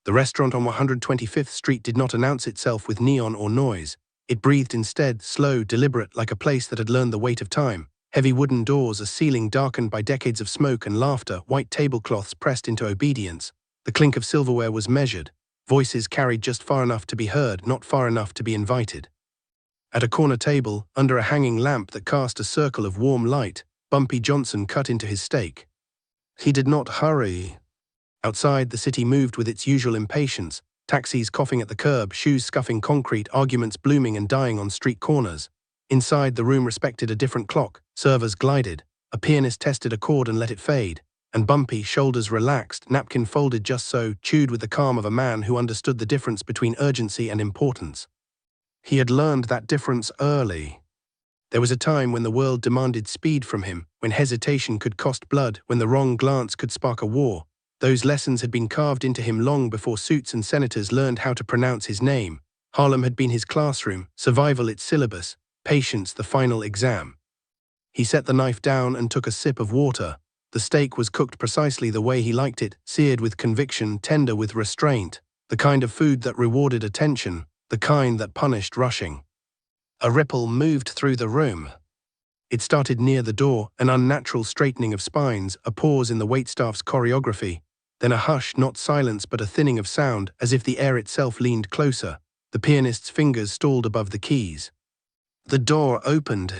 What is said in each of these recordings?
The restaurant on 125th Street did not announce itself with neon or noise. It breathed instead, slow, deliberate, like a place that had learned the weight of time. Heavy wooden doors, a ceiling darkened by decades of smoke and laughter, white tablecloths pressed into obedience. The clink of silverware was measured, voices carried just far enough to be heard, not far enough to be invited. At a corner table, under a hanging lamp that cast a circle of warm light, Bumpy Johnson cut into his steak. He did not hurry. Outside, the city moved with its usual impatience, taxis coughing at the curb, shoes scuffing concrete, arguments blooming and dying on street corners. Inside, the room respected a different clock. Servers glided. A pianist tested a chord and let it fade. And Bumpy, shoulders relaxed, napkin folded just so, chewed with the calm of a man who understood the difference between urgency and importance. He had learned that difference early. There was a time when the world demanded speed from him, when hesitation could cost blood, when the wrong glance could spark a war. Those lessons had been carved into him long before suits and senators learned how to pronounce his name. Harlem had been his classroom, survival its syllabus, patience the final exam. He set the knife down and took a sip of water. The steak was cooked precisely the way he liked it, seared with conviction, tender with restraint, the kind of food that rewarded attention, the kind that punished rushing. A ripple moved through the room. It started near the door, an unnatural straightening of spines, a pause in the waitstaff's choreography, then a hush, not silence but a thinning of sound, as if the air itself leaned closer. The pianist's fingers stalled above the keys. The door opened.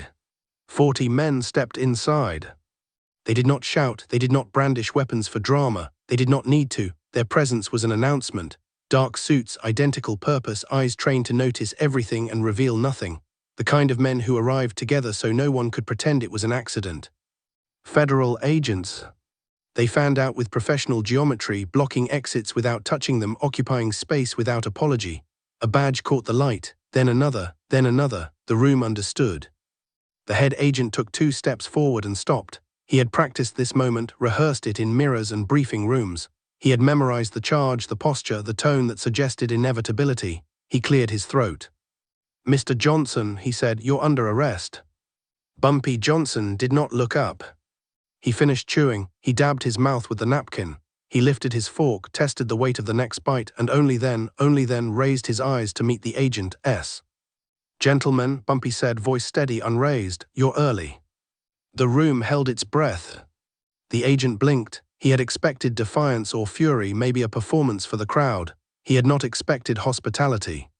40 men stepped inside. They did not shout, they did not brandish weapons for drama, they did not need to. Their presence was an announcement. Dark suits, identical purpose, eyes trained to notice everything and reveal nothing. The kind of men who arrived together so no one could pretend it was an accident. Federal agents. They fanned out with professional geometry, blocking exits without touching them, occupying space without apology. A badge caught the light, then another, then another. The room understood. The head agent took 2 steps forward and stopped. He had practiced this moment, rehearsed it in mirrors and briefing rooms. He had memorized the charge, the posture, the tone that suggested inevitability. He cleared his throat. "Mr. Johnson," he said, "you're under arrest." Bumpy Johnson did not look up. He finished chewing. He dabbed his mouth with the napkin. He lifted his fork, tested the weight of the next bite, and only then raised his eyes to meet the agent's. "Gentlemen," Bumpy said, voice steady, unraised, "you're early." The room held its breath. The agent blinked. He had expected defiance or fury, maybe a performance for the crowd. He had not expected hospitality.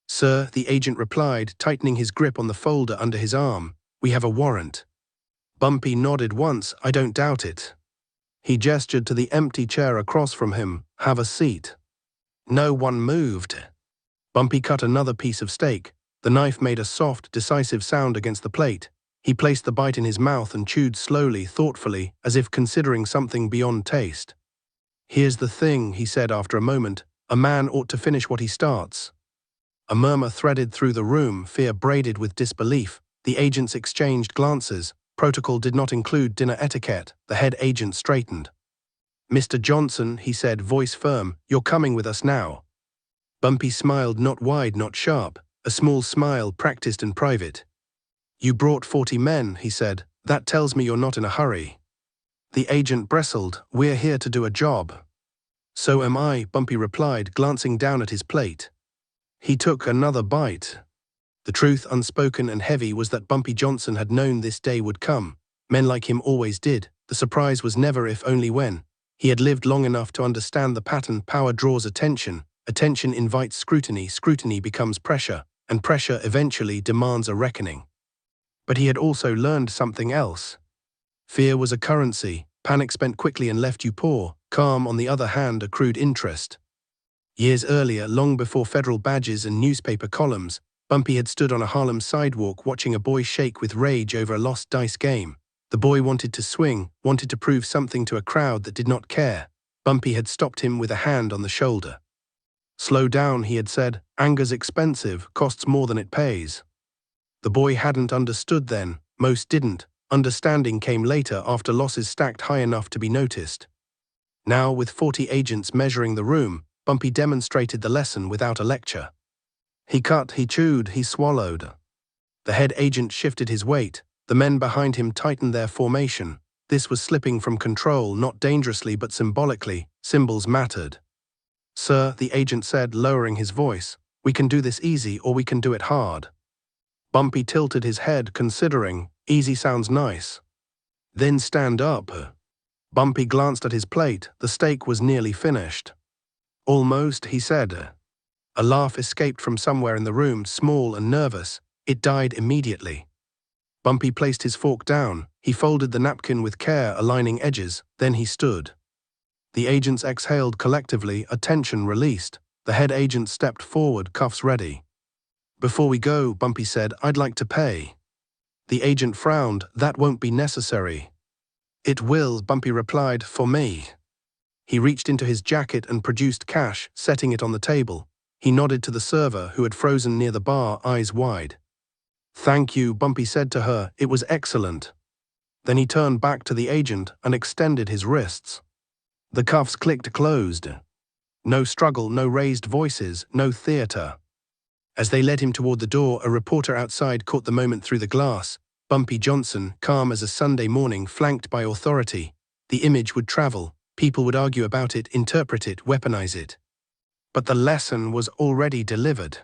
"Sir," the agent replied, tightening his grip on the folder under his arm, "we have a warrant." Bumpy nodded once. "I don't doubt it." He gestured to the empty chair across from him. "Have a seat." No one moved. Bumpy cut another piece of steak. The knife made a soft, decisive sound against the plate. He placed the bite in his mouth and chewed slowly, thoughtfully, as if considering something beyond taste. "Here's the thing," he said after a moment, "a man ought to finish what he starts." A murmur threaded through the room, fear braided with disbelief. The agents exchanged glances. Protocol did not include dinner etiquette. The head agent straightened. "Mr. Johnson," he said, voice firm, "you're coming with us now." Bumpy smiled, not wide, not sharp, a small smile practiced in private. "You brought 40 men," he said. "That tells me you're not in a hurry." The agent bristled. "We're here to do a job." "So am I," Bumpy replied, glancing down at his plate. He took another bite. The truth, unspoken and heavy, was that Bumpy Johnson had known this day would come. Men like him always did. The surprise was never if, only when. He had lived long enough to understand the pattern. Power draws attention. Attention invites scrutiny. Scrutiny becomes pressure. And pressure eventually demands a reckoning. But he had also learned something else. Fear was a currency. Panic spent quickly and left you poor. Calm, on the other hand, accrued interest. Years earlier, long before federal badges and newspaper columns, Bumpy had stood on a Harlem sidewalk watching a boy shake with rage over a lost dice game. The boy wanted to swing, wanted to prove something to a crowd that did not care. Bumpy had stopped him with a hand on the shoulder. "Slow down," he had said. "Anger's expensive, costs more than it pays." The boy hadn't understood then. Most didn't. Understanding came later, after losses stacked high enough to be noticed. Now, with 40 agents measuring the room, Bumpy demonstrated the lesson without a lecture. He cut, he chewed, he swallowed. The head agent shifted his weight. The men behind him tightened their formation. This was slipping from control, not dangerously but symbolically. Symbols mattered. "Sir," the agent said, lowering his voice, "we can do this easy or we can do it hard." Bumpy tilted his head, considering. Easy sounds nice. "Then stand up." Bumpy glanced at his plate. The steak was nearly finished. "Almost," he said. A laugh escaped from somewhere in the room, small and nervous. It died immediately. Bumpy placed his fork down. He folded the napkin with care, aligning edges. Then he stood. The agents exhaled collectively, a tension released. The head agent stepped forward, cuffs ready. "Before we go," Bumpy said, "I'd like to pay." The agent frowned. "That won't be necessary." "It will," Bumpy replied, "for me." He reached into his jacket and produced cash, setting it on the table. He nodded to the server, who had frozen near the bar, eyes wide. "Thank you," Bumpy said to her. "It was excellent." Then he turned back to the agent and extended his wrists. The cuffs clicked closed. No struggle, no raised voices, no theater. As they led him toward the door, a reporter outside caught the moment through the glass. Bumpy Johnson, calm as a Sunday morning, flanked by authority. The image would travel. People would argue about it, interpret it, weaponize it. But the lesson was already delivered.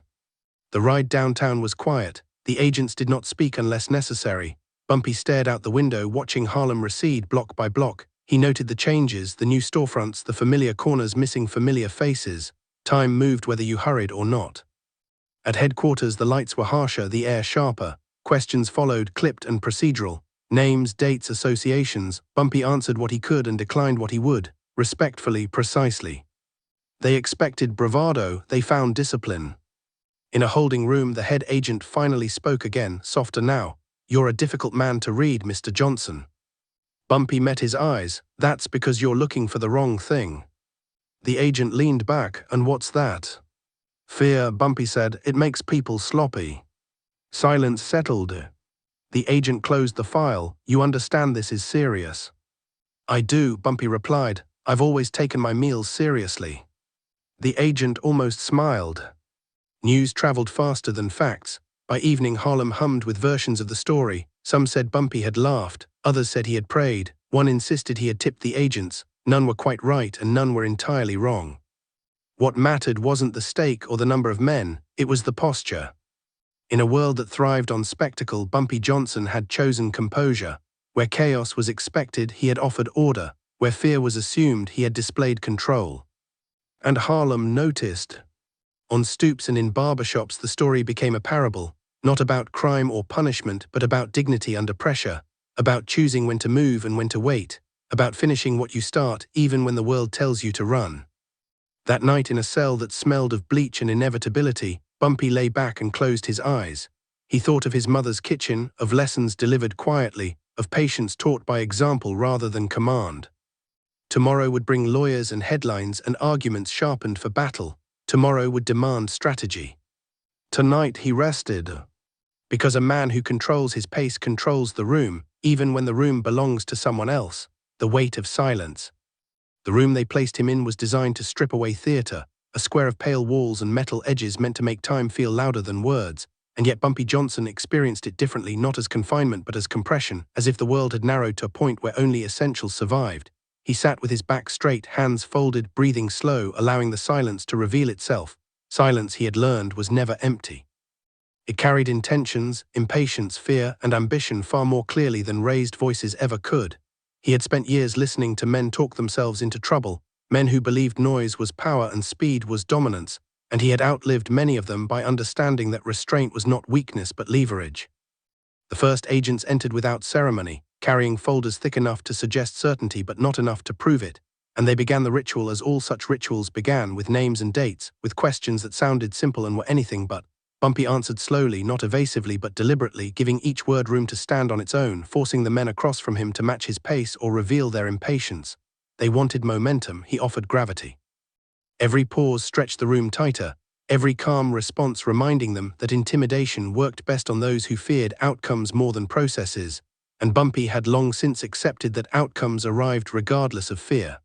The ride downtown was quiet. The agents did not speak unless necessary. Bumpy stared out the window, watching Harlem recede block by block. He noted the changes, the new storefronts, the familiar corners missing familiar faces. Time moved whether you hurried or not. At headquarters, the lights were harsher, the air sharper. Questions followed, clipped and procedural. Names, dates, associations. Bumpy answered what he could and declined what he would, respectfully, precisely. They expected bravado, they found discipline. In a holding room, the head agent finally spoke again, softer now. "You're a difficult man to read, Mr. Johnson." Bumpy met his eyes. "That's because you're looking for the wrong thing." The agent leaned back. "And what's that?" "Fear," Bumpy said. "It makes people sloppy." Silence settled. The agent closed the file. "You understand this is serious?" "I do," Bumpy replied. "I've always taken my meals seriously." The agent almost smiled. News traveled faster than facts. By evening, Harlem hummed with versions of the story. Some said Bumpy had laughed, others said he had prayed. One insisted he had tipped the agents. None were quite right and none were entirely wrong. What mattered wasn't the stake or the number of men, it was the posture. In a world that thrived on spectacle, Bumpy Johnson had chosen composure. Where chaos was expected, he had offered order. Where fear was assumed, he had displayed control. And Harlem noticed. On stoops and in barbershops, the story became a parable, not about crime or punishment, but about dignity under pressure, about choosing when to move and when to wait, about finishing what you start even when the world tells you to run. That night, in a cell that smelled of bleach and inevitability, Bumpy lay back and closed his eyes. He thought of his mother's kitchen, of lessons delivered quietly, of patience taught by example rather than command. Tomorrow would bring lawyers and headlines and arguments sharpened for battle. Tomorrow would demand strategy. Tonight he rested. Because a man who controls his pace controls the room, even when the room belongs to someone else. The weight of silence. The room they placed him in was designed to strip away theater, a square of pale walls and metal edges meant to make time feel louder than words, and yet Bumpy Johnson experienced it differently, not as confinement but as compression, as if the world had narrowed to a point where only essentials survived. He sat with his back straight, hands folded, breathing slow, allowing the silence to reveal itself. Silence, he had learned, was never empty. It carried intentions, impatience, fear, and ambition far more clearly than raised voices ever could. He had spent years listening to men talk themselves into trouble, men who believed noise was power and speed was dominance, and he had outlived many of them by understanding that restraint was not weakness but leverage. The first agents entered without ceremony, carrying folders thick enough to suggest certainty but not enough to prove it, and they began the ritual as all such rituals began, with names and dates, with questions that sounded simple and were anything but. Bumpy answered slowly, not evasively but deliberately, giving each word room to stand on its own, forcing the men across from him to match his pace or reveal their impatience. They wanted momentum, he offered gravity. Every pause stretched the room tighter, every calm response reminding them that intimidation worked best on those who feared outcomes more than processes, and Bumpy had long since accepted that outcomes arrived regardless of fear.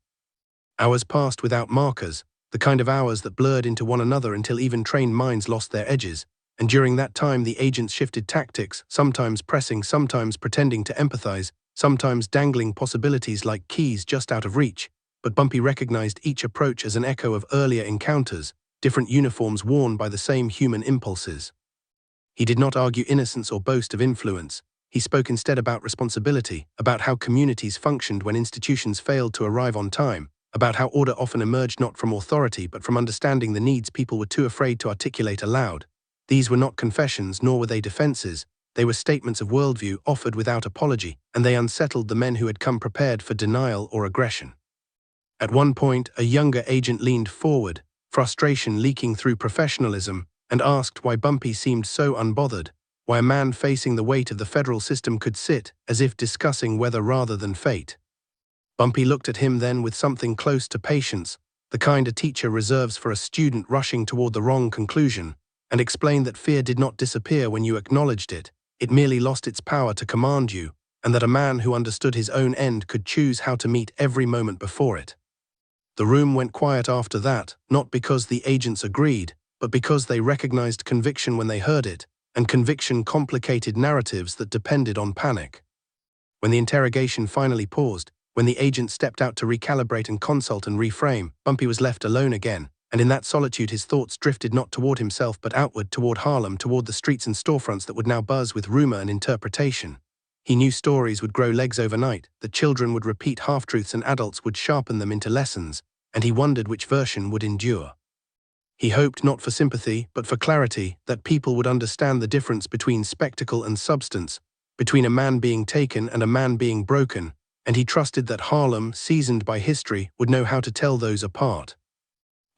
Hours passed without markers, the kind of hours that blurred into one another until even trained minds lost their edges, and during that time the agents shifted tactics, sometimes pressing, sometimes pretending to empathize, sometimes dangling possibilities like keys just out of reach. but Bumpy recognized each approach as an echo of earlier encounters, different uniforms worn by the same human impulses. He did not argue innocence or boast of influence. He spoke instead about responsibility, about how communities functioned when institutions failed to arrive on time, about how order often emerged not from authority but from understanding the needs people were too afraid to articulate aloud. These were not confessions, nor were they defenses. They were statements of worldview offered without apology, and they unsettled the men who had come prepared for denial or aggression. At one point, a younger agent leaned forward, frustration leaking through professionalism, and asked why Bumpy seemed so unbothered, why a man facing the weight of the federal system could sit, as if discussing weather rather than fate. Bumpy looked at him then with something close to patience, the kind a teacher reserves for a student rushing toward the wrong conclusion, and explained that fear did not disappear when you acknowledged it, it merely lost its power to command you, and that a man who understood his own end could choose how to meet every moment before it. The room went quiet after that, not because the agents agreed, but because they recognized conviction when they heard it, and conviction complicated narratives that depended on panic. When the interrogation finally paused, when the agent stepped out to recalibrate and consult and reframe, Bumpy was left alone again, and in that solitude his thoughts drifted not toward himself but outward toward Harlem, toward the streets and storefronts that would now buzz with rumor and interpretation. He knew stories would grow legs overnight, that children would repeat half-truths and adults would sharpen them into lessons, and he wondered which version would endure. He hoped not for sympathy, but for clarity, that people would understand the difference between spectacle and substance, between a man being taken and a man being broken, and he trusted that Harlem, seasoned by history, would know how to tell those apart.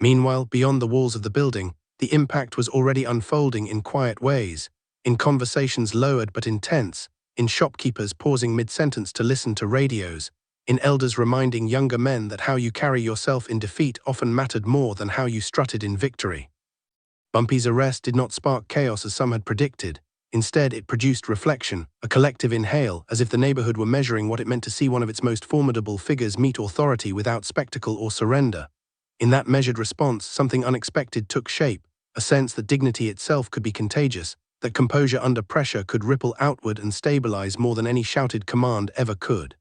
Meanwhile, beyond the walls of the building, the impact was already unfolding in quiet ways, in conversations lowered but intense, in shopkeepers pausing mid-sentence to listen to radios, in elders reminding younger men that how you carry yourself in defeat often mattered more than how you strutted in victory. Bumpy's arrest did not spark chaos as some had predicted. Instead, it produced reflection, a collective inhale, as if the neighborhood were measuring what it meant to see one of its most formidable figures meet authority without spectacle or surrender. In that measured response, something unexpected took shape, a sense that dignity itself could be contagious, that composure under pressure could ripple outward and stabilize more than any shouted command ever could.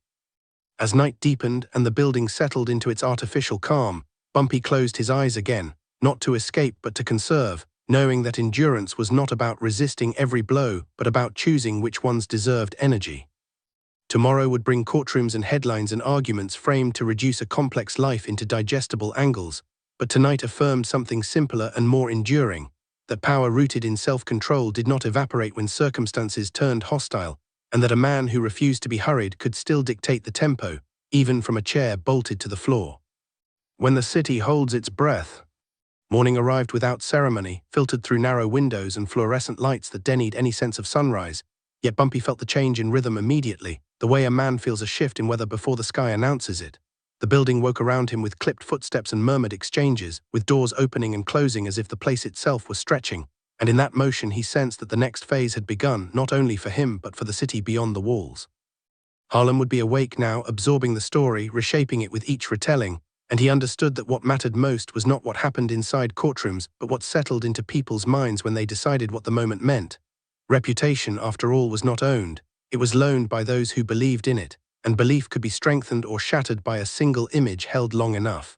As night deepened and the building settled into its artificial calm, Bumpy closed his eyes again, not to escape but to conserve, knowing that endurance was not about resisting every blow but about choosing which ones deserved energy. Tomorrow would bring courtrooms and headlines and arguments framed to reduce a complex life into digestible angles, but tonight affirmed something simpler and more enduring, that power rooted in self-control did not evaporate when circumstances turned hostile, and that a man who refused to be hurried could still dictate the tempo, even from a chair bolted to the floor. When the city holds its breath. Morning arrived without ceremony, filtered through narrow windows and fluorescent lights that denied any sense of sunrise, yet Bumpy felt the change in rhythm immediately, the way a man feels a shift in weather before the sky announces it. The building woke around him with clipped footsteps and murmured exchanges, with doors opening and closing as if the place itself was stretching, and in that motion he sensed that the next phase had begun, not only for him but for the city beyond the walls. Harlem would be awake now, absorbing the story, reshaping it with each retelling, and he understood that what mattered most was not what happened inside courtrooms, but what settled into people's minds when they decided what the moment meant. Reputation, after all, was not owned, it was loaned by those who believed in it, and belief could be strengthened or shattered by a single image held long enough.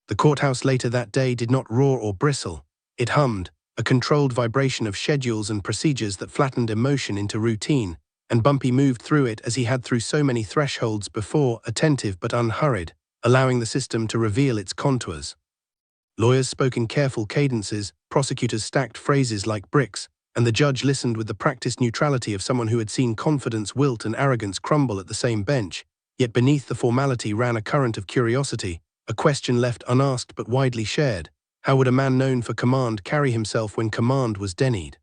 The courthouse later that day did not roar or bristle, it hummed, a controlled vibration of schedules and procedures that flattened emotion into routine, and Bumpy moved through it as he had through so many thresholds before, attentive but unhurried, allowing the system to reveal its contours. Lawyers spoke in careful cadences, prosecutors stacked phrases like bricks, and the judge listened with the practiced neutrality of someone who had seen confidence wilt and arrogance crumble at the same bench, yet beneath the formality ran a current of curiosity, a question left unasked but widely shared. How would a man known for command carry himself when command was denied?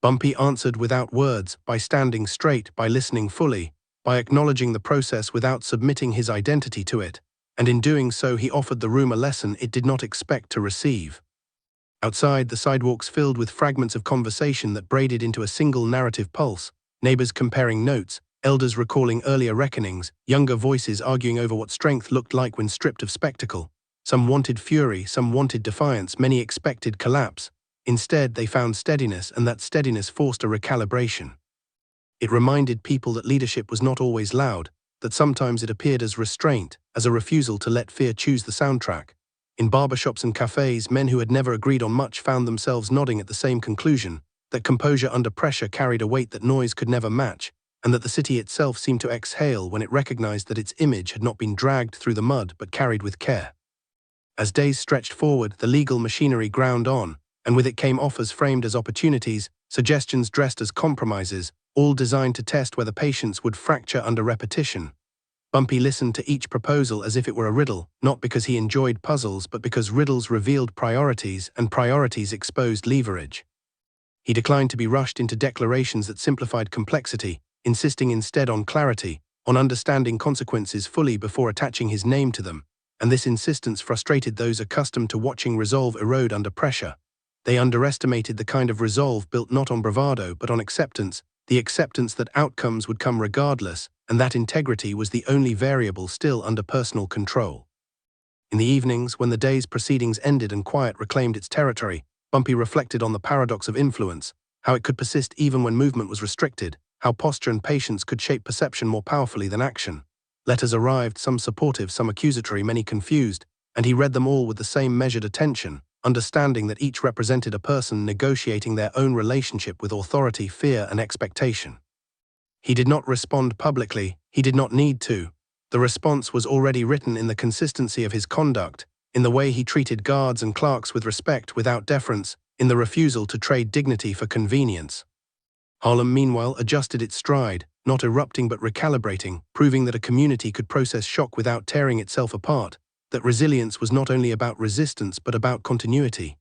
Bumpy answered without words, by standing straight, by listening fully, by acknowledging the process without submitting his identity to it, and in doing so he offered the room a lesson it did not expect to receive. Outside, the sidewalks filled with fragments of conversation that braided into a single narrative pulse, neighbors comparing notes, elders recalling earlier reckonings, younger voices arguing over what strength looked like when stripped of spectacle. Some wanted fury, some wanted defiance, many expected collapse. Instead, they found steadiness, and that steadiness forced a recalibration. It reminded people that leadership was not always loud, that sometimes it appeared as restraint, as a refusal to let fear choose the soundtrack. In barbershops and cafes, men who had never agreed on much found themselves nodding at the same conclusion, that composure under pressure carried a weight that noise could never match, and that the city itself seemed to exhale when it recognized that its image had not been dragged through the mud but carried with care. As days stretched forward, the legal machinery ground on, and with it came offers framed as opportunities, suggestions dressed as compromises, all designed to test whether patience would fracture under repetition. Bumpy listened to each proposal as if it were a riddle, not because he enjoyed puzzles but because riddles revealed priorities and priorities exposed leverage. He declined to be rushed into declarations that simplified complexity, insisting instead on clarity, on understanding consequences fully before attaching his name to them, and this insistence frustrated those accustomed to watching resolve erode under pressure. They underestimated the kind of resolve built not on bravado but on acceptance, the acceptance that outcomes would come regardless, and that integrity was the only variable still under personal control. In the evenings, when the day's proceedings ended and quiet reclaimed its territory, Bumpy reflected on the paradox of influence, how it could persist even when movement was restricted, how posture and patience could shape perception more powerfully than action. Letters arrived, some supportive, some accusatory, many confused, and he read them all with the same measured attention, understanding that each represented a person negotiating their own relationship with authority, fear, and expectation. He did not respond publicly, he did not need to. The response was already written in the consistency of his conduct, in the way he treated guards and clerks with respect without deference, in the refusal to trade dignity for convenience. Harlem, meanwhile, adjusted its stride, not erupting but recalibrating, proving that a community could process shock without tearing itself apart, that resilience was not only about resistance but about continuity.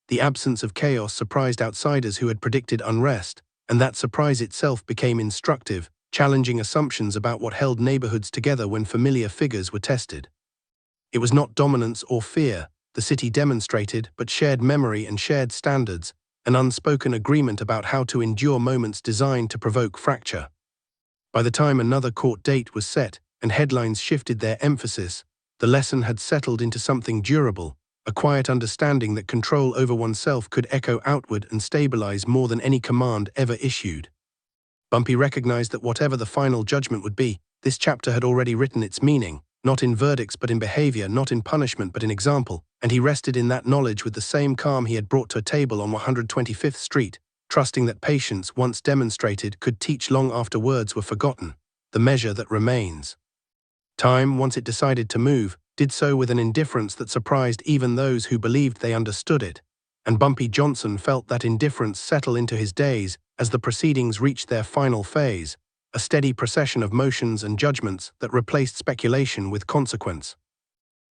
The absence of chaos surprised outsiders who had predicted unrest, and that surprise itself became instructive, challenging assumptions about what held neighborhoods together when familiar figures were tested. It was not dominance or fear, the city demonstrated, but shared memory and shared standards, an unspoken agreement about how to endure moments designed to provoke fracture. By the time another court date was set and headlines shifted their emphasis, the lesson had settled into something durable, a quiet understanding that control over oneself could echo outward and stabilize more than any command ever issued. Bumpy recognized that whatever the final judgment would be, this chapter had already written its meaning, not in verdicts but in behavior, not in punishment but in example, and he rested in that knowledge with the same calm he had brought to a table on 125th Street, trusting that patience, once demonstrated, could teach long after words were forgotten, the measure that remains. Time, once it decided to move, did so with an indifference that surprised even those who believed they understood it, and Bumpy Johnson felt that indifference settle into his days as the proceedings reached their final phase, a steady procession of motions and judgments that replaced speculation with consequence.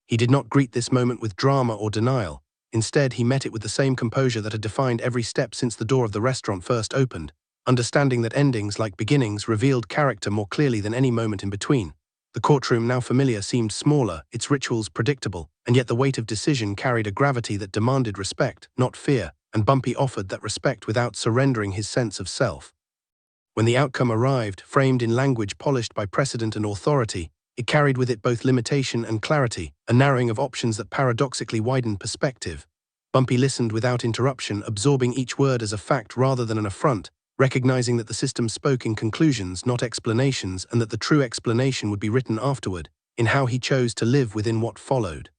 He did not greet this moment with drama or denial. Instead, he met it with the same composure that had defined every step since the door of the restaurant first opened, understanding that endings, like beginnings, revealed character more clearly than any moment in between. The courtroom, now familiar, seemed smaller, its rituals predictable, and yet the weight of decision carried a gravity that demanded respect, not fear, and Bumpy offered that respect without surrendering his sense of self. When the outcome arrived, framed in language polished by precedent and authority, it carried with it both limitation and clarity, a narrowing of options that paradoxically widened perspective. Bumpy listened without interruption, absorbing each word as a fact rather than an affront, recognizing that the system spoke in conclusions, not explanations, and that the true explanation would be written afterward, in how he chose to live within what followed.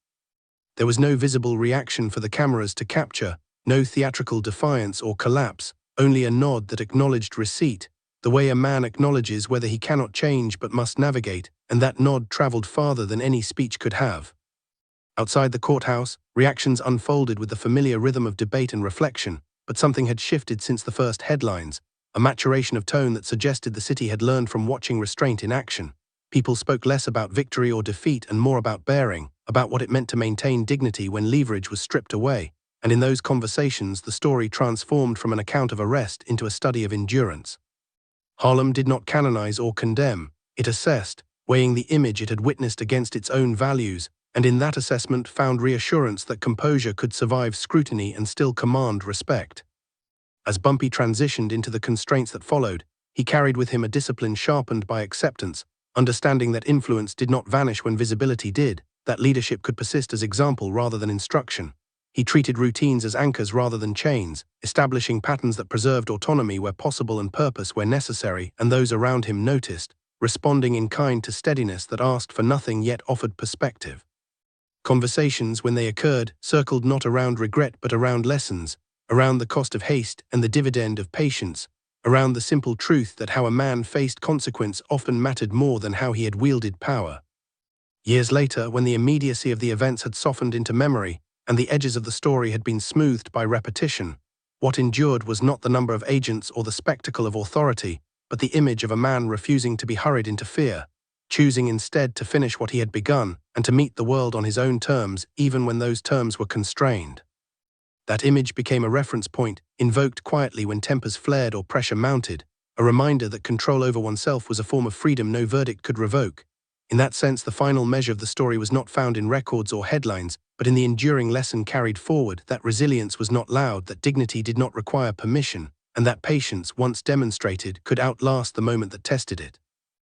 There was no visible reaction for the cameras to capture, no theatrical defiance or collapse, only a nod that acknowledged receipt, the way a man acknowledges whether he cannot change but must navigate, and that nod traveled farther than any speech could have. Outside the courthouse, reactions unfolded with the familiar rhythm of debate and reflection, but something had shifted since the first headlines, a maturation of tone that suggested the city had learned from watching restraint in action. People spoke less about victory or defeat and more about bearing, about what it meant to maintain dignity when leverage was stripped away, and in those conversations the story transformed from an account of arrest into a study of endurance. Harlem did not canonize or condemn, it assessed, weighing the image it had witnessed against its own values, and in that assessment found reassurance that composure could survive scrutiny and still command respect. As Bumpy transitioned into the constraints that followed, he carried with him a discipline sharpened by acceptance, understanding that influence did not vanish when visibility did, that leadership could persist as example rather than instruction. He treated routines as anchors rather than chains, establishing patterns that preserved autonomy where possible and purpose where necessary, and those around him noticed, responding in kind to steadiness that asked for nothing yet offered perspective. Conversations, when they occurred, circled not around regret but around lessons, around the cost of haste and the dividend of patience, around the simple truth that how a man faced consequence often mattered more than how he had wielded power. Years later, when the immediacy of the events had softened into memory and the edges of the story had been smoothed by repetition, what endured was not the number of agents or the spectacle of authority, but the image of a man refusing to be hurried into fear, choosing instead to finish what he had begun and to meet the world on his own terms, even when those terms were constrained. That image became a reference point, invoked quietly when tempers flared or pressure mounted, a reminder that control over oneself was a form of freedom no verdict could revoke. In that sense, the final measure of the story was not found in records or headlines, but in the enduring lesson carried forward that resilience was not loud, that dignity did not require permission, and that patience, once demonstrated, could outlast the moment that tested it.